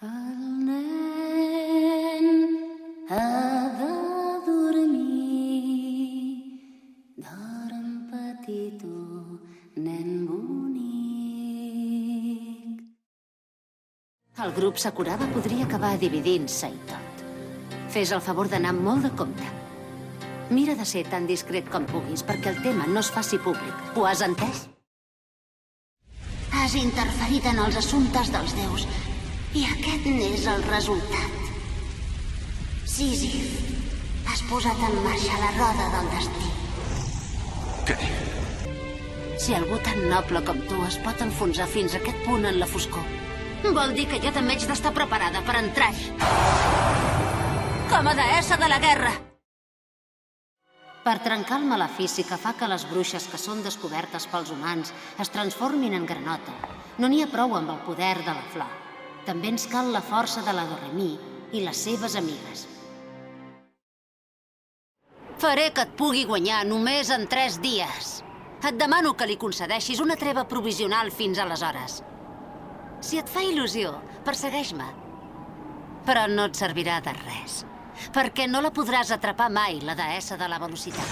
El nen ha de dormir, dorm petitó, nen bonic. El grup Sakuraba podria acabar dividint-se i tot. Fes el favor d'anar amb molt de compte. Mira de ser tan discret com puguis perquè el tema no es faci públic. Ho has entès? Has interferit en els assumptes dels déus i aquest n'és el resultat. Sísif, has posat en marxa la roda del destí. Què dic? Si algú tan noble com tu es pot enfonsar fins a aquest punt en la foscor, vol dir que jo també haig d'estar preparada per entrar-hi. Com a deessa de la guerra. Per trencar el malefici que fa que les bruixes que són descobertes pels humans es transformin en granota, no n'hi ha prou amb el poder de la flor. També ens cal la força de la Doremi i les seves amigues. Faré que et pugui guanyar només en 3 dies. Et demano que li concedeixis una treva provisional fins aleshores. Si et fa il·lusió, persegueix-me. Però no et servirà de res, perquè no la podràs atrapar mai, la deessa de la velocitat.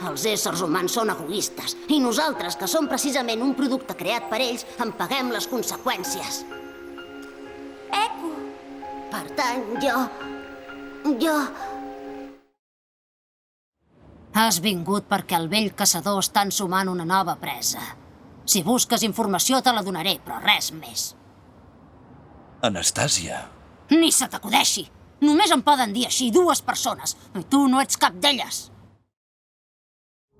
Els éssers humans són egoistes, i nosaltres, que som precisament un producte creat per ells, en paguem les conseqüències. Eco! Per tant, jo... Has vingut perquè el vell caçador està ensumant una nova presa. Si busques informació te la donaré, però res més. Anastàsia. Ni se t'acudeixi. Només em poden dir així 2 persones, i tu no ets cap d'elles.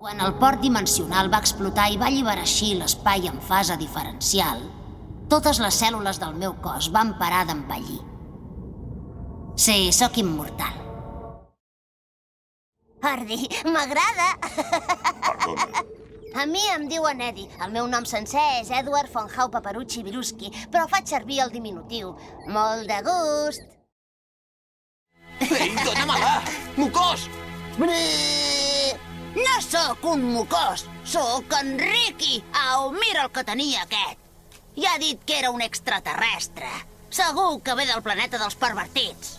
Quan el port dimensional va explotar i va alliberar així l'espai en fase diferencial, totes les cèl·lules del meu cos van parar d'envellir. Sí, sóc immortal. Hardy, m'agrada. Perdona. A mi em diuen Eddie. El meu nom sencer és Edward von Hau Paparucci Viruski, però faig servir el diminutiu. Molt de gust. Ei, dóna-me-la! Mocós! No sóc un mocós, sóc en Ricky. Au, mira el que tenia aquest. Ja ha dit que era un extraterrestre. Segur que ve del planeta dels pervertits.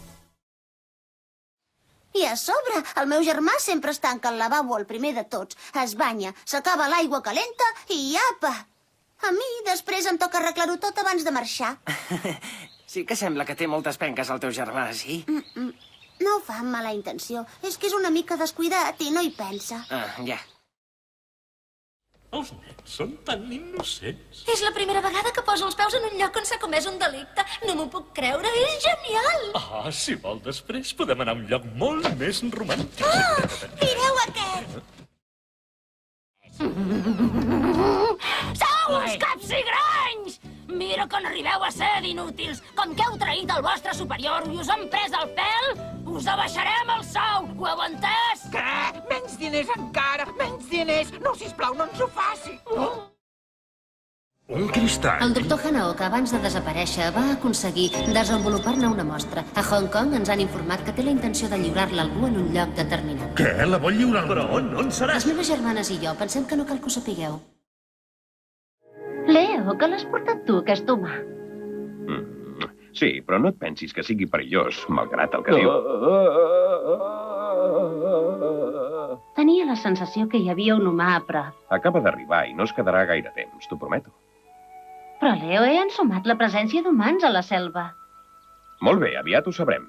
I a sobre, el meu germà sempre es tanca al lavabo el primer de tots. Es banya, s'acaba l'aigua calenta i apa! A mi després em toca arreglar-ho tot abans de marxar. Sí que sembla que té moltes penques el teu germà, sí? No ho fa amb mala intenció. És que és una mica descuidat i no hi pensa. Ah, ja. Els nens són tan innocents. És la primera vegada que poso els peus en un lloc on s'ha comès un delicte. No m'ho puc creure, és genial! Ah, si vol, després podem anar a un lloc molt més romàntic. Mireu aquest! Sou uns capsigranys! Mira que n'arribeu a ser d'inútils. Com que heu traït el vostre superior i us han pres el pèl, us abaixarem el sou. Ho heu entès? Què? Menys diners encara! Menys diners! No, sisplau, no ens ho faci! Un cristall. El doctor Hanaoka, abans de desaparèixer, va aconseguir desenvolupar-ne una mostra. A Hong Kong ens han informat que té la intenció de lliurar-la a algú en un lloc determinat. Què? La vol lliurar? Però on serà? Les meves germanes i jo pensem que no cal que ho sapigueu. Leo, que l'has portat tu, aquest humà. Sí, però no et pensis que sigui perillós, malgrat el que diu. Tenia la sensació que hi havia un humà a prop. Acaba d'arribar i no es quedarà gaire temps, t'ho prometo. Però, Leo, he ensumat la presència d'humans a la selva. Molt bé, aviat ho sabrem.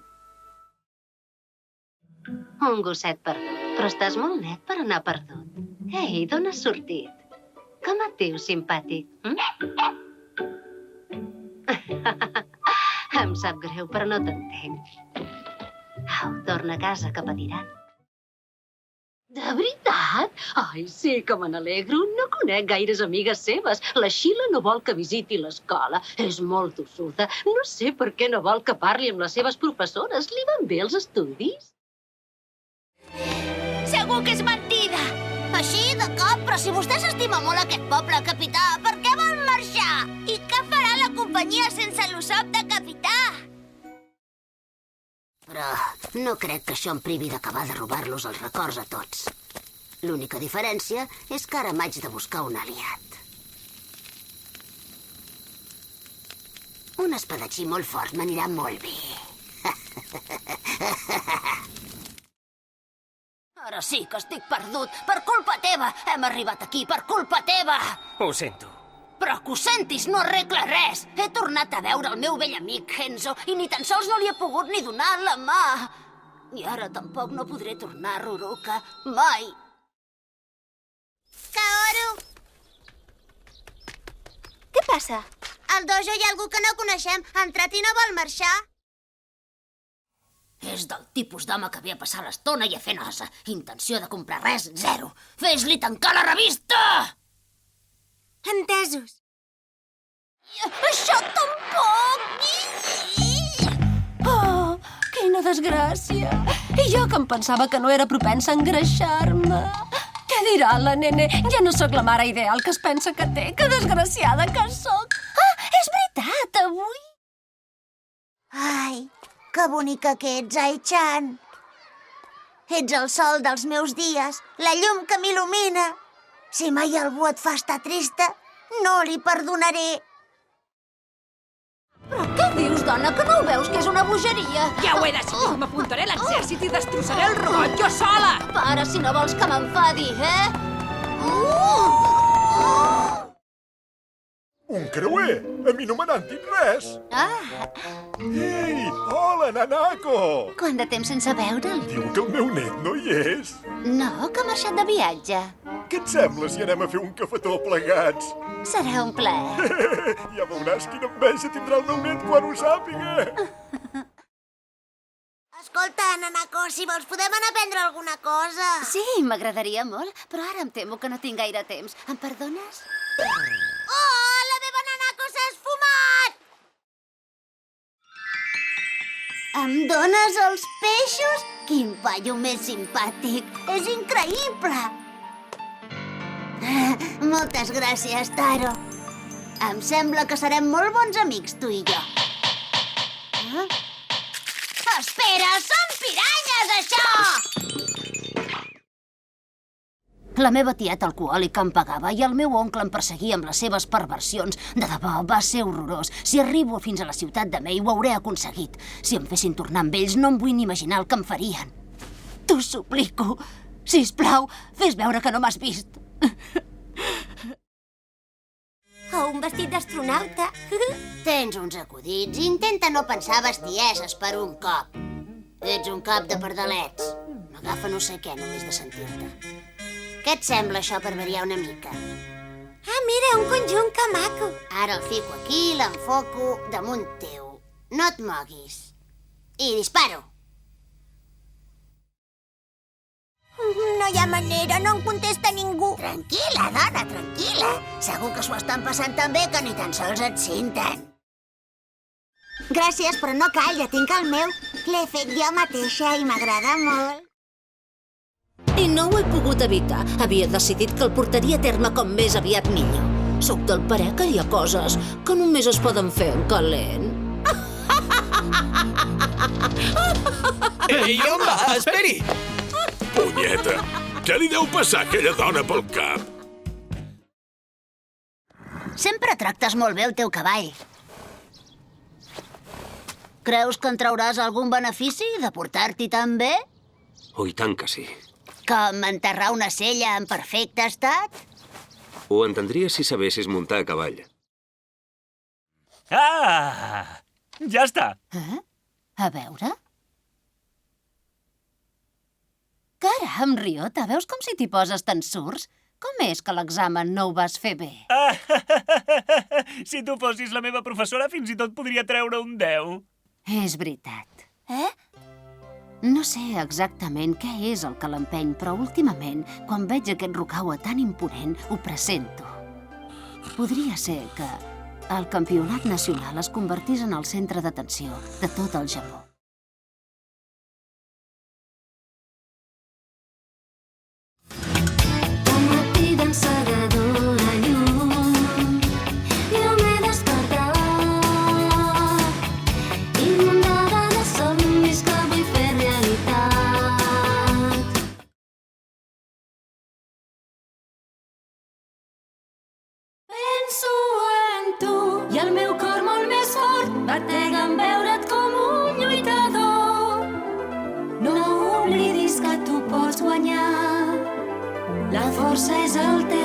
Un gosset perdut, però estàs molt net per anar perdut. Ei, d'on has sortit? Com et dius, simpàtic? Em sap greu, però no t'entenc. Au, torna a casa, que patiran. De veritat? Ai, sí que me n'alegro. No conec gaires amigues seves. La Sheila no vol que visiti l'escola. És molt tossuda. No sé per què no vol que parli amb les seves professores. Li van bé els estudis? Segur que és mentida! Així, de cop, però si vostè s'estima molt aquest poble, capità, per què vol marxar? I què farà la companyia sense l'Usopp de capità? Però no crec que això em privi d'acabar de robar-los els records a tots. L'única diferència és que ara m'haig de buscar un aliat. Un espadatxí molt fort m'anirà molt bé. Ara sí que estic perdut. Per culpa teva. Hem arribat aquí per culpa teva. Ho sento. Però que ho sentis no arregla res. He tornat a veure el meu vell amic Henzo i ni tan sols no li he pogut ni donar la mà. I ara tampoc no podré tornar a Ruruka. Mai. Kaoru! Què passa? Al dojo hi ha algú que no coneixem. Ha entrat i no vol marxar. És del tipus d'home que ve a passar l'estona i a fer nosa. Intenció de comprar res, zero. Fes-li tancar la revista! Entesos. Això tampoc! Oh, quina desgràcia. I jo que em pensava que no era propensa a engreixar-me. Què dirà la nene? Ja no sóc la mare ideal que es pensa que té. Que desgraciada que sóc. Ah, és veritat, avui... Ai, que bonica que ets, Ai-chan. Ets el sol dels meus dies, la llum que m'il·lumina. Si mai algú et fa estar trista, no li perdonaré. Però què dius, dona, que no ho veus que és una bogeria? Ja ho he decidit, m'apuntaré a l'exèrcit i destrossaré el robot jo sola! Para, si no vols que m'enfadi, eh? Un creuer! A mi no me n'han dit res! Ah, Ei! Hola, Nanako! quant de temps sense veure'l? Diu que el meu net no hi és. No, que ha marxat de viatge. Què et sembla si anem a fer un cafetó plegats? Serà un plaer. Ja veuràs quina enveja tindrà el meu net quan ho sàpiga. Escolta, Nanako, si vols podem anar a prendre alguna cosa. Sí, m'agradaria molt, però ara em temo que no tinc gaire temps. Em perdones? Oh, la meva Nanako s'ha esfumat! Em dones els peixos? Quin paio més simpàtic! És increïble! Moltes gràcies, Taro. Em sembla que serem molt bons amics, tu i jo. Espera, són piranyes, això! La meva tieta alcohòlica em pagava i el meu oncle em perseguia amb les seves perversions. De debò, va ser horrorós. Si arribo fins a la ciutat de Mei, ho hauré aconseguit. Si em fessin tornar amb ells, no em vull ni imaginar el que em farien. T'ho suplico. Sisplau, fes veure que no m'has vist. O un vestit d'astronauta. Tens uns acudits. Intenta no pensar bestieses per un cop. Ets un cap de pardalets. M'agafa no sé què només de sentir-te. Què et sembla això per variar una mica? Ah, mira, un conjunt que maco. Ara el fico aquí, l'enfoco damunt teu. No et moguis. I disparo. No hi ha manera, no em contesta ningú. Tranquil·la, dona, tranquil·la. Segur que s'ho estan passant tan bé que ni tan sols et senten. Gràcies, però no cal, ja tinc el meu. L'he fet jo mateixa i m'agrada molt. I no ho he pogut evitar. Havia decidit que el portaria a terme com més aviat millor. Soc del parer que hi ha coses que només es poden fer en calent. Ei, on va? Esperi! Punyeta! Què li deu passar a aquella dona pel cap? Sempre tractes molt bé el teu cavall. Creus que en trauràs algun benefici de portar-t'hi tan bé? Oh, i tant que sí. Com enterrar una sella en perfecte estat? Ho entendries si sabessis muntar a cavall. Ah! Ja està. A veure? Caram, Ryota, veus com si t'hi poses tan surts? Com és que l'examen no ho vas fer bé? Si tu fossis la meva professora, fins i tot podria treure un 10. És veritat. No sé exactament què és el que l'empeny, però últimament, quan veig aquest Rukawa tan imponent, ho pressento. Podria ser que el campionat nacional es convertís en el centre d'atenció de tot el Japó. Un matí d'encegadora llum, jo m'he despertat, inundada de somnis que vull fer realitat. Penso en tu i el meu cor molt més fort bateguen veure't com un lluitador. No oblidis que tu pots guanyar. La força és el teu